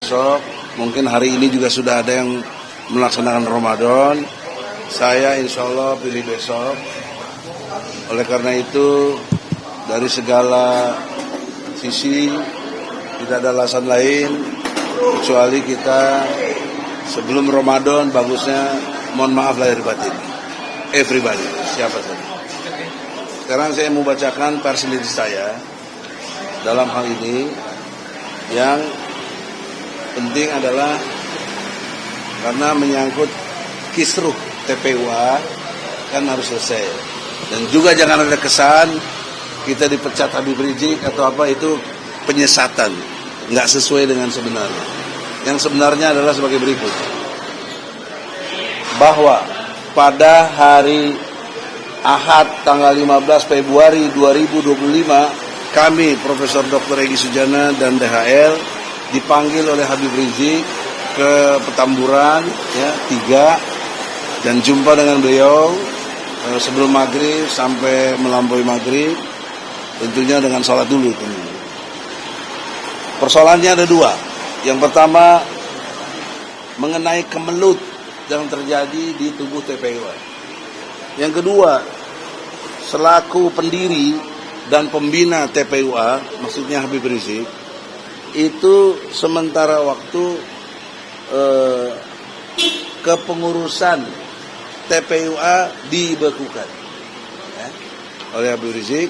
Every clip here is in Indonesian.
Besok, mungkin hari ini juga sudah ada yang melaksanakan Ramadan. Saya insya Allah pilih besok. Oleh karena itu, dari segala sisi tidak ada alasan lain kecuali kita sebelum Ramadan bagusnya mohon maaf lahir batin. Everybody, siapa saja. Sekarang saya mau bacakan perselisi saya dalam hal ini. Yang penting adalah karena menyangkut kisruh TPUA kan harus selesai. Dan juga jangan ada kesan kita dipecat Habib Rizik atau apa, itu penyesatan, nggak sesuai dengan sebenarnya. Yang sebenarnya adalah sebagai berikut. Bahwa pada hari Ahad tanggal 15 Februari 2025 kami Profesor Dr. Egy Sujana dan DHL dipanggil oleh Habib Rizik ke Petamburan ya 3 dan jumpa dengan beliau sebelum maghrib sampai melampaui maghrib, tentunya dengan sholat dulu. Persoalannya ada 2. Yang pertama mengenai kemelut yang terjadi di tubuh TPUA. Yang kedua, selaku pendiri dan pembina TPUA, maksudnya Habib Rizik, itu sementara waktu kepengurusan TPUA dibekukan ya, oleh Habib Rizik,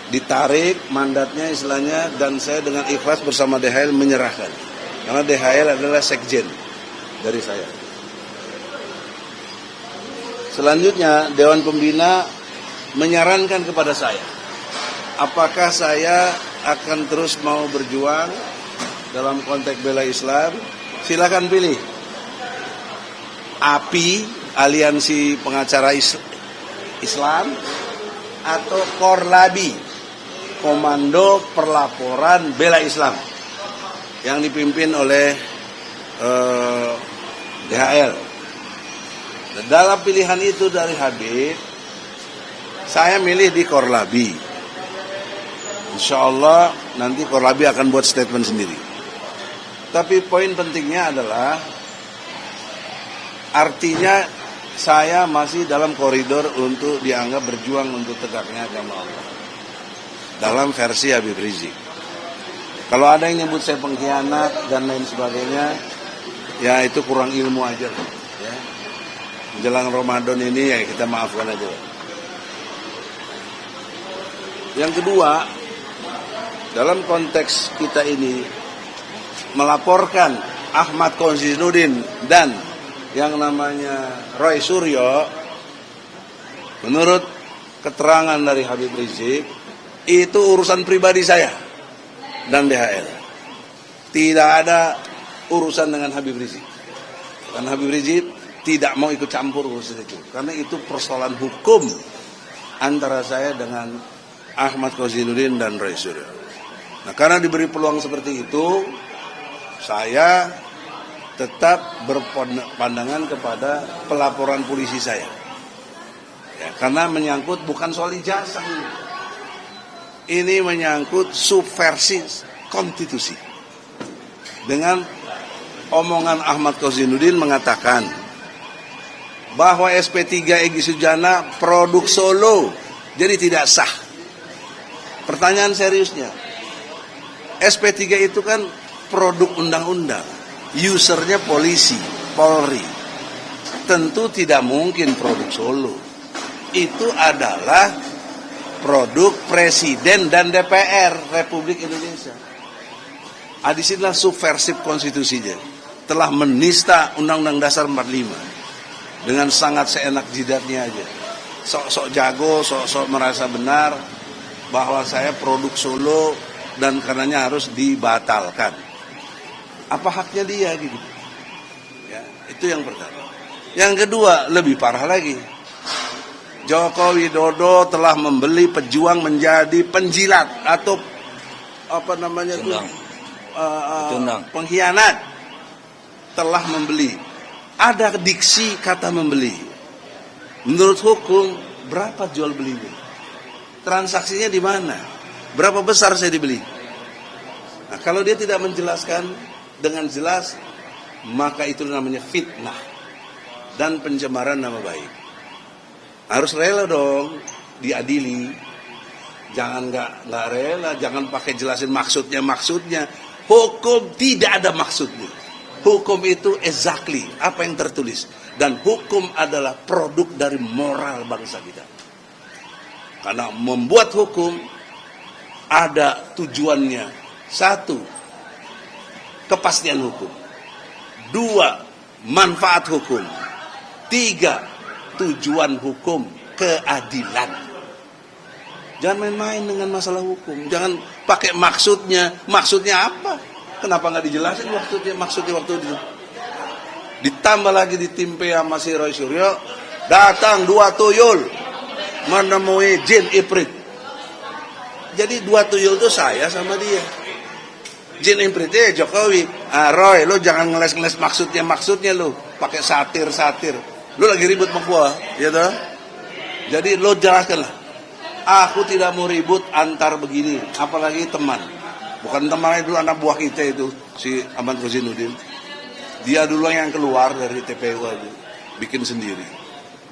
ditarik mandatnya istilahnya, dan saya dengan ikhlas bersama DHL menyerahkan, karena DHL adalah sekjen dari saya. Selanjutnya Dewan Pembina menyarankan kepada saya, apakah saya akan terus mau berjuang dalam konteks bela Islam? Silakan pilih. API, Aliansi Pengacara Islam, atau Korlabi, Komando Perlaporan Bela Islam, yang dipimpin oleh DHL. Dan dalam pilihan itu dari Habib, saya milih di Korlabi. Insya Allah nanti Korlabi akan buat statement sendiri. Tapi poin pentingnya adalah, artinya saya masih dalam koridor untuk dianggap berjuang untuk tegaknya agama Allah dalam versi Habib Rizik. Kalau ada yang nyebut saya pengkhianat dan lain sebagainya, ya itu kurang ilmu aja ya. Menjelang Ramadan ini ya kita maafkan aja. Yang kedua, dalam konteks kita ini melaporkan Ahmad Kozinudin dan yang namanya Roy Suryo, menurut keterangan dari Habib Rizik, itu urusan pribadi saya dan DHL. Tidak ada urusan dengan Habib Rizik. Dan Habib Rizik tidak mau ikut campur urusan itu, karena itu persoalan hukum antara saya dengan Ahmad Kozinudin dan Roy Suryo. Nah, karena diberi peluang seperti itu, saya tetap berpandangan kepada pelaporan polisi saya. Ya, karena menyangkut bukan soal ijazah ini. Ini menyangkut subversi konstitusi. Dengan omongan Ahmad Kozinudin mengatakan bahwa SP3 Egy Sujana produk Solo, jadi tidak sah. Pertanyaan seriusnya, SP3 itu kan produk undang-undang, usernya polisi, Polri. Tentu tidak mungkin produk Solo. Itu adalah produk Presiden dan DPR Republik Indonesia. Disinilah subversif konstitusinya. Telah menista Undang-Undang Dasar 45 dengan sangat seenak jidatnya aja. Sok-sok jago, sok-sok merasa benar bahwa saya produk Solo dan karenanya harus dibatalkan. Apa haknya dia gitu? Ya, itu yang pertama. Yang kedua, lebih parah lagi. Joko Widodo telah membeli pejuang menjadi penjilat atau apa namanya itu pengkhianat. Telah membeli. Ada diksi kata membeli. Menurut hukum berapa jual belinya? Transaksinya di mana? Berapa besar saya dibeli? Nah, kalau dia tidak menjelaskan dengan jelas, maka itu namanya fitnah dan pencemaran nama baik. Harus rela dong diadili. Jangan nggak rela, jangan pakai jelasin maksudnya. Hukum tidak ada maksudnya. Hukum itu exactly apa yang tertulis, dan hukum adalah produk dari moral bangsa kita. Karena membuat hukum ada tujuannya. 1, kepastian hukum. 2, manfaat hukum. 3, tujuan hukum, keadilan. Jangan main-main dengan masalah hukum. Jangan pakai maksudnya. Maksudnya apa? Kenapa nggak dijelasin maksudnya waktu itu? Ditambah lagi ditimpe sama si Roy Suryo, datang 2 tuyul menemui jin Ifrit. Jadi 2 tuyul itu saya sama dia. Jin Ifritnya Jokowi. Roy, lo jangan ngeles-ngeles maksudnya lo. Pakai satir. Lo lagi ribut sama gua, ya toh? Jadi lo jelaskanlah. Aku tidak mau ribut antar begini, apalagi teman. Bukan temannya dulu, anak buah kita itu, si Ahmad Rozinuddin. Dia dulu yang keluar dari TPU itu, bikin sendiri.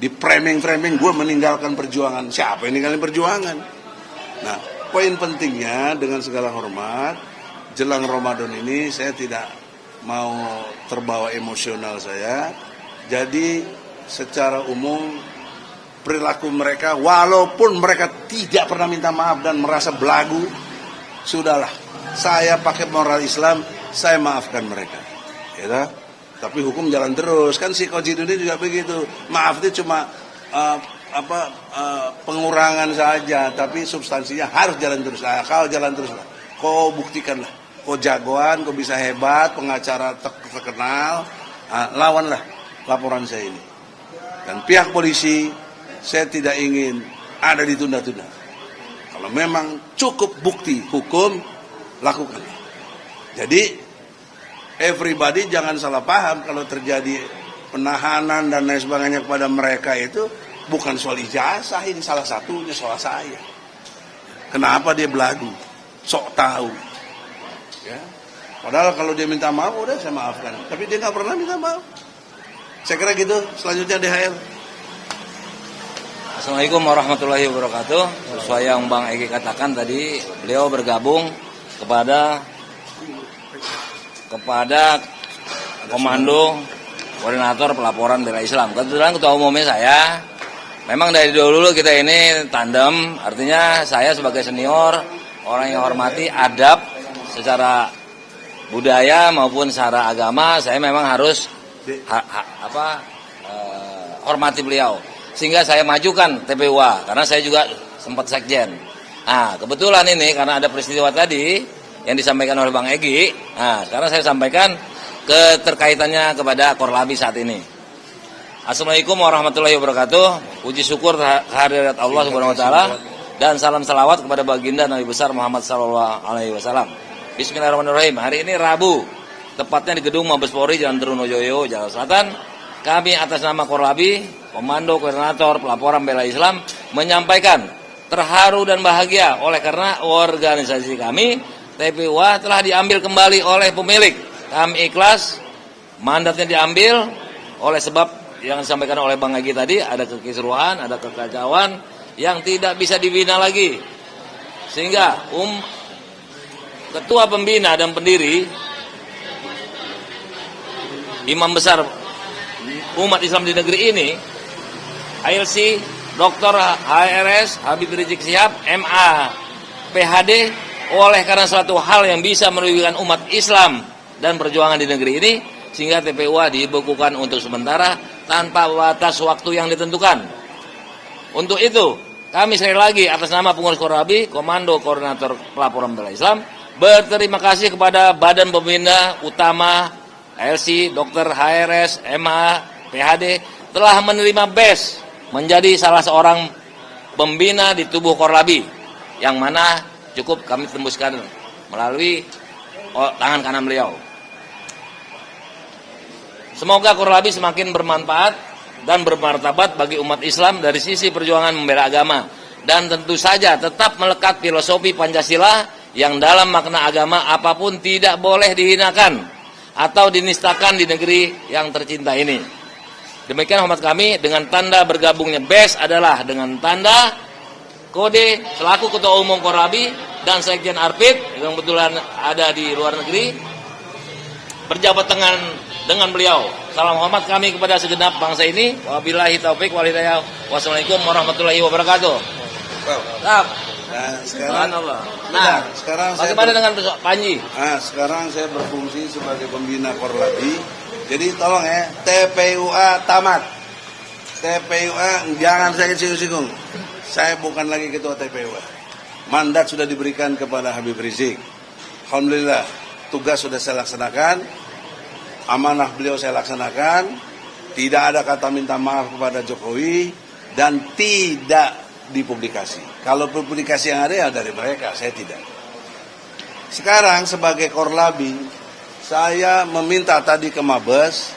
Di framing gue meninggalkan perjuangan. Siapa yang ninggalin perjuangan? Nah, poin pentingnya dengan segala hormat, jelang Ramadan ini saya tidak mau terbawa emosional saya. Jadi secara umum perilaku mereka, walaupun mereka tidak pernah minta maaf dan merasa belagu, sudahlah, saya pakai moral Islam, saya maafkan mereka, ya. Tapi hukum jalan terus, kan si Kojiduddin juga begitu. Maaf itu cuma pengurangan saja, tapi substansinya harus jalan terus. Kau jalan terus lah, kau buktikanlah, kau jagoan, kau bisa hebat, pengacara terkenal, lawanlah laporan saya ini. Dan pihak polisi, saya tidak ingin ada ditunda-tunda. Kalau memang cukup bukti hukum, lakukanlah. Jadi everybody jangan salah paham kalau terjadi penahanan dan lain sebagainya kepada mereka itu bukan soal ijazah, ini salah satunya soal saya. Kenapa dia belagu? Sok tahu. Ya. Padahal kalau dia minta maaf, udah saya maafkan. Tapi dia nggak pernah minta maaf. Saya kira gitu. Selanjutnya DHL. Assalamualaikum warahmatullahi wabarakatuh. Sesuai yang Bang Egy katakan tadi, beliau bergabung kepada Komando Koordinator Pelaporan Bela Islam. Kebetulan ketua umumnya saya. Memang dari dulu kita ini tandem, artinya saya sebagai senior, orang yang hormati adab secara budaya maupun secara agama, saya memang harus hormati beliau. Sehingga saya majukan TPUA, karena saya juga sempat sekjen. Nah, kebetulan ini karena ada peristiwa tadi yang disampaikan oleh Bang Egy, nah, sekarang saya sampaikan keterkaitannya kepada Korlabi saat ini. Assalamualaikum warahmatullahi wabarakatuh. Puji syukur kehadirat Allah Subhanahu wa taala dan salam salawat kepada baginda Nabi besar Muhammad sallallahu alaihi wasallam. Bismillahirrahmanirrahim. Hari ini Rabu, tepatnya di Gedung Mabes Polri Jalan Trunojoyo, Jakarta Selatan. Kami atas nama Korlabi, Komando Koordinator Pelaporan Bela Islam, menyampaikan terharu dan bahagia oleh karena organisasi kami TPUA telah diambil kembali oleh pemilik. Kami ikhlas, mandatnya diambil oleh sebab yang disampaikan oleh Bang Egy tadi, ada kekisruhan, ada kekacauan yang tidak bisa dibina lagi. Sehingga ketua pembina dan pendiri imam besar umat Islam di negeri ini, ALC Dr. HRS Habib Rizik Syihab MA PhD, oleh karena suatu hal yang bisa merugikan umat Islam dan perjuangan di negeri ini, sehingga TPUA dibekukan untuk sementara tanpa batas waktu yang ditentukan. Untuk itu, kami sekali lagi atas nama pengurus Korlabi, Komando Koordinator Pelaporan Bela Islam, berterima kasih kepada Badan Pembina Utama ALC Dr. HRS MA PhD telah menerima BES menjadi salah seorang pembina di tubuh Korlabi, yang mana cukup kami tembuskan melalui tangan kanan beliau. Semoga Korlabi semakin bermanfaat dan bermartabat bagi umat Islam dari sisi perjuangan membela agama, dan tentu saja tetap melekat filosofi Pancasila yang dalam makna agama apapun tidak boleh dihinakan, atau dinistakan di negeri yang tercinta ini. Demikian hormat kami, dengan tanda bergabungnya BES adalah dengan tanda kode selaku Ketua Umum Korlabi dan Sekjen Arpit yang kebetulan ada di luar negeri berjabat tangan dengan beliau. Salam hormat kami kepada segenap bangsa ini. Wabillahi taufik wal hidayah. Wassalamualaikum warahmatullahi wabarakatuh. Nah, sekarang bagaimana dengan Panji? Sekarang saya berfungsi sebagai pembina Korlabi. Jadi tolong ya, TPUA tamat. TPUA jangan saya singgung-singgung. Saya bukan lagi ketua TPUA. Mandat sudah diberikan kepada Habib Rizik. Alhamdulillah, tugas sudah saya laksanakan. Amanah beliau saya laksanakan. Tidak ada kata minta maaf kepada Jokowi dan tidak dipublikasi. Kalau publikasi yang ada ya dari mereka, saya tidak. Sekarang sebagai Korlabi, saya meminta tadi ke Mabes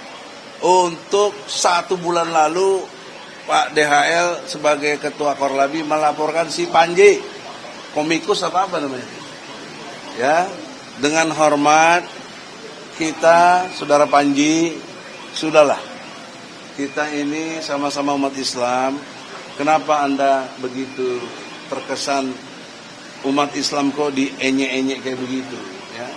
untuk 1 bulan lalu Pak DHL sebagai ketua Korlabi melaporkan si Panji, komikus apa namanya, ya, dengan hormat kita, saudara Panji, sudahlah, kita ini sama-sama umat Islam. Kenapa Anda begitu terkesan umat Islam kok dienyek-enyek kayak begitu, ya?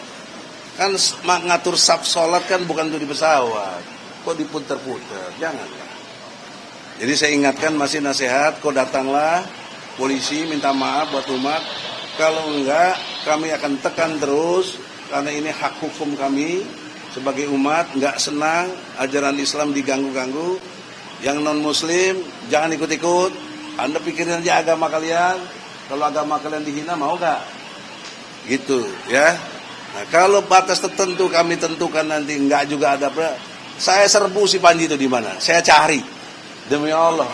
Kan ngatur saf sholat kan bukan untuk di pesawat, kok diputer-puter, jangan. Jadi saya ingatkan, masih nasihat, kok datanglah polisi minta maaf buat umat. Kalau enggak, kami akan tekan terus, karena ini hak hukum kami sebagai umat. Enggak senang ajaran Islam diganggu-ganggu. Yang non muslim jangan ikut-ikut. Anda pikirin aja agama kalian. Kalau agama kalian dihina, mau gak? Gitu ya. Nah, kalau batas tertentu kami tentukan nanti enggak juga ada, saya serbu si Panji itu di mana, saya cari, demi Allah,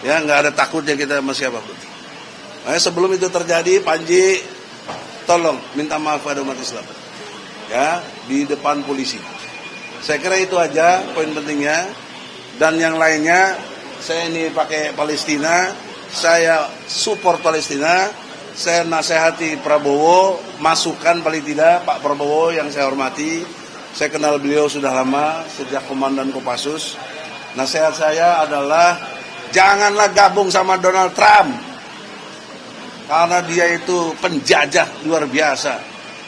ya, nggak ada takutnya kita sama siapapun. Nah, sebelum itu terjadi, Panji tolong minta maaf pada umat Islam, ya, di depan polisi. Saya kira itu aja poin pentingnya, dan yang lainnya saya ini pakai Palestina, saya support Palestina. Saya nasihati Prabowo, masukan paling tidak Pak Prabowo yang saya hormati. Saya kenal beliau sudah lama, sejak Komandan Kopassus. Nasihat saya adalah janganlah gabung sama Donald Trump, karena dia itu penjajah luar biasa.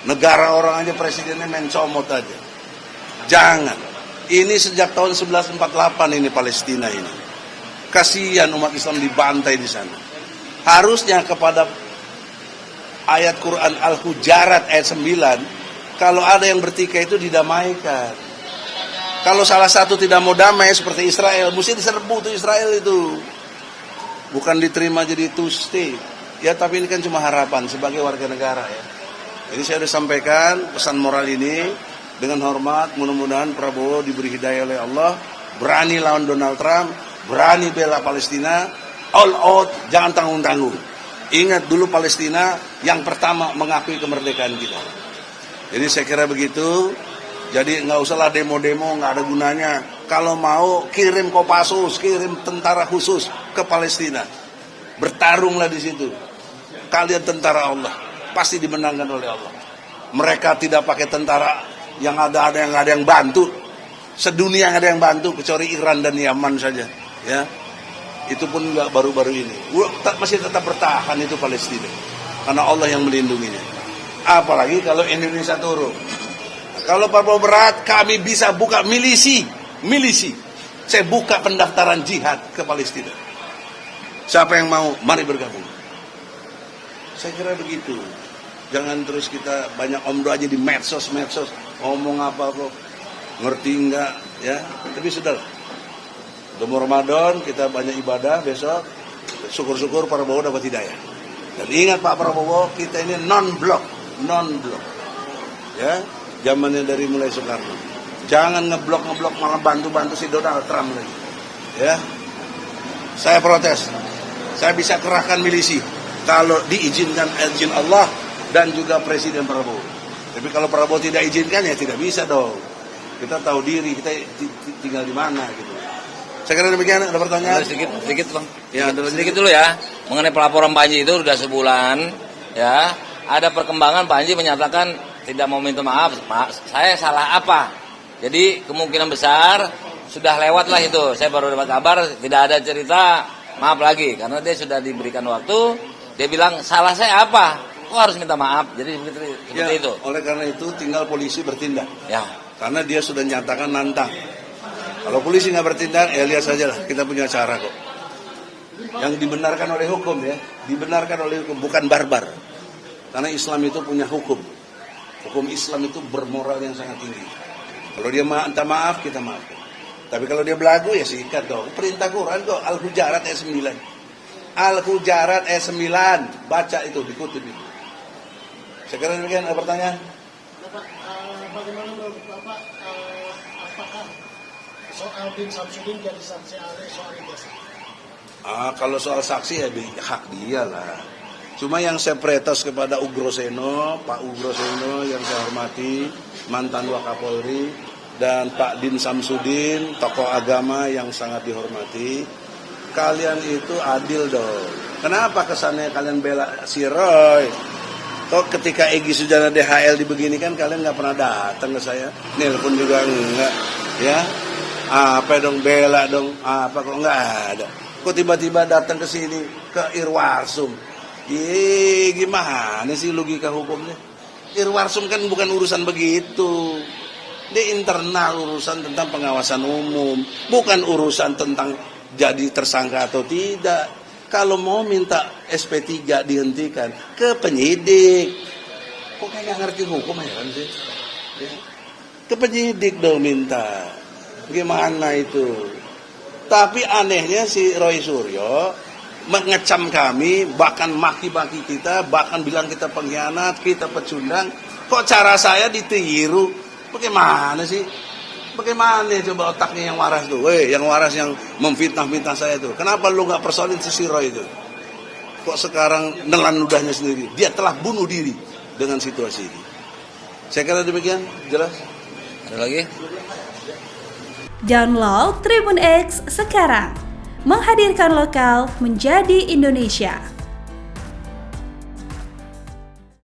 Negara orang aja presidennya main comot aja. Jangan. Ini sejak tahun 1948 ini Palestina ini. Kasihan umat Islam dibantai di sana. Harusnya kepada ayat Quran Al-Hujarat ayat 9, kalau ada yang bertikai itu didamaikan. Kalau salah satu tidak mau damai seperti Israel, mesti diserbu tuh Israel itu. Bukan diterima jadi two state. Ya, tapi ini kan cuma harapan sebagai warga negara ya. Jadi saya sudah sampaikan pesan moral ini dengan hormat. Mudah-mudahan Prabowo diberi hidayah oleh Allah, berani lawan Donald Trump, berani bela Palestina, all out, jangan tanggung-tanggung. Ingat dulu Palestina yang pertama mengakui kemerdekaan kita. Jadi saya kira begitu. Jadi nggak usahlah demo-demo, nggak ada gunanya. Kalau mau kirim Kopassus, kirim tentara khusus ke Palestina, bertarunglah di situ. Kalian tentara Allah, pasti dimenangkan oleh Allah. Mereka tidak pakai tentara yang ada yang bantu. Sedunia yang ada yang bantu kecuali Iran dan Yaman saja, ya. Itu pun nggak baru-baru ini. Masih tetap bertahan itu Palestina, karena Allah yang melindunginya. Apalagi kalau Indonesia turun. Nah, kalau Prabowo berat, kami bisa buka milisi. Saya buka pendaftaran jihad ke Palestina. Siapa yang mau, mari bergabung. Saya kira begitu. Jangan terus kita banyak omdo aja di medsos, ngomong apa kok, ngerti enggak, ya. Tapi sudahlah. Udah mau Ramadan, kita banyak ibadah besok. Syukur-syukur Prabowo dapat hidayah. Dan ingat Pak Prabowo, kita ini non-blok. Ya, zamannya dari mulai Soekarno. Jangan ngeblok malah bantu si Donald Trump lagi. Ya. Saya protes. Saya bisa kerahkan milisi kalau diizinkan izin Allah dan juga Presiden Prabowo. Tapi kalau Prabowo tidak izinkan ya tidak bisa dong. Kita tahu diri, kita tinggal di mana gitu. Saya kira demikian, ada pertanyaan? Sedikit Bang. Ya, sedikit dulu ya. Mengenai pelaporan Panji itu sudah sebulan, ya. Ada perkembangan Panji menyatakan tidak mau minta maaf. Pak, saya salah apa? Jadi kemungkinan besar sudah lewat lah itu. Saya baru dapat kabar tidak ada cerita maaf lagi karena dia sudah diberikan waktu. Dia bilang salah saya apa? Kok harus minta maaf? Jadi seperti itu. Oleh karena itu tinggal polisi bertindak. Ya. Karena dia sudah nyatakan nantang. Kalau polisi nggak bertindak, ya lihat saja lah. Kita punya cara kok. Yang dibenarkan oleh hukum ya, dibenarkan oleh hukum, bukan barbar. Karena Islam itu punya hukum. Hukum Islam itu bermoral yang sangat tinggi. Kalau dia minta maaf, kita maafkan. Tapi kalau dia belagu, ya sikat dong. Perintah Quran kok, Al-Hujarat ayat 9. Al-Hujarat ayat 9. Baca itu, dikutip itu. Sekarang demikian, ada pertanyaan? Bapak, bagaimana menurut Bapak, apakah soal Din Samsudin jadi saksi ahli soal ijazah? Kalau soal saksi ya hak dia lah. Cuma yang saya protes kepada Ugroseno, Pak Ugroseno yang saya hormati, mantan Wakapolri, dan Pak Din Samsudin, tokoh agama yang sangat dihormati. Kalian itu adil dong. Kenapa kesannya kalian bela si Roy? Kok ketika Egy Sujana DHL dibeginikan kalian nggak pernah datang ke saya, nelpon juga enggak, ya? Apa dong bela dong? Apa kok nggak ada? Kok tiba-tiba datang ke sini ke Irwarsum? Gimana sih logika hukumnya? Irwarsum kan bukan urusan begitu. Dia internal urusan tentang pengawasan umum, bukan urusan tentang jadi tersangka atau tidak. Kalau mau minta SP3 dihentikan ke penyidik. Kok kayak nggak ngerti hukum ya kan sih? Ya. Ke penyidik dong minta. Gimana itu? Tapi anehnya si Roy Suryo mengecam kami, bahkan maki-maki kita, bahkan bilang kita pengkhianat, kita pecundang. Kok cara saya ditiru? Bagaimana sih? Bagaimana coba otaknya yang waras tuh? Yang waras yang memfitnah-fitnah saya tuh. Kenapa lu nggak persoalin si Roy itu? Kok sekarang nelan ludahnya sendiri? Dia telah bunuh diri dengan situasi ini. Saya kira demikian, jelas. Ada lagi? Download Tribun X sekarang, menghadirkan lokal menjadi Indonesia.